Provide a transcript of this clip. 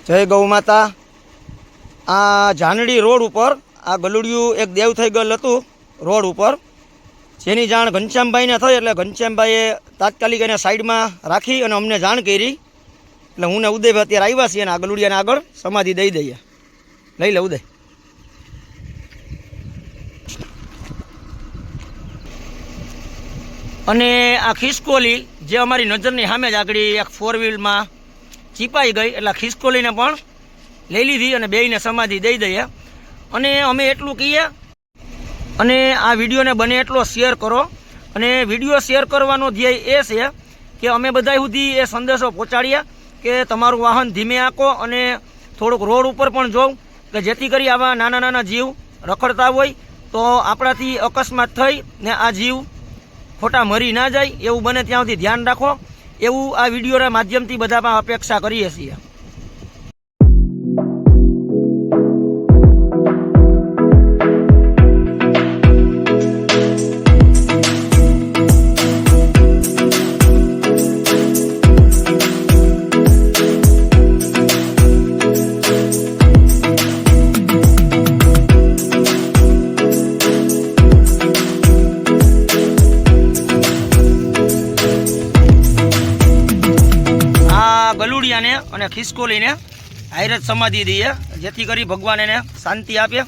જય ગૌ માતા। આ જાનડી રોડ ઉપર આ ગલુડિયું એક દેવ થઈ ગયેલ હતું રોડ ઉપર, જેની જાણ ઘનશ્યામભાઈને થઈ એટલે ઘનશ્યામભાઈએ તાત્કાલિક એને સાઈડમાં રાખી અને અમને જાણ કરી એટલે હું ને ઉદયભાઈ અત્યારે આવ્યા છીએ અને આ ગલુડિયાને આગળ સમાધિ દઈ દઈએ। લઈ લે ઉદય। અને આ ખિસકોલી જે અમારી નજરની સામે જ આગળ એક 4 વ્હીલમાં ચીપાઈ ગઈ એટલે ખિસકોલીને પણ લઈ લીધી અને બેયને સમાધિ દઈ દઈએ। અને અમે એટલું કહીએ અને આ વિડીયોને બને એટલો શેર કરો, અને વિડીયો શેર કરવાનો ધ્યેય એ છે કે અમે બધા સુધી એ સંદેશો પહોંચાડીએ કે તમારું વાહન ધીમે આંકો અને થોડુંક રોડ ઉપર પણ જોવું કે જેથી કરી આવા નાના નાના જીવ રખડતા હોય તો આપણાથી અકસ્માત થઈ ને આ જીવ ખોટા મરી ના જાય એવું બને ત્યાં સુધી ધ્યાન રાખો, એવું આ વિડીયોના માધ્યમથી બધા અપેક્ષા કરીએ છીએ। ગલુડિયાને અને ખિસકોલીને હાઈરત સમાધિ દઈએ જેથી કરી ભગવાન એને શાંતિ આપે।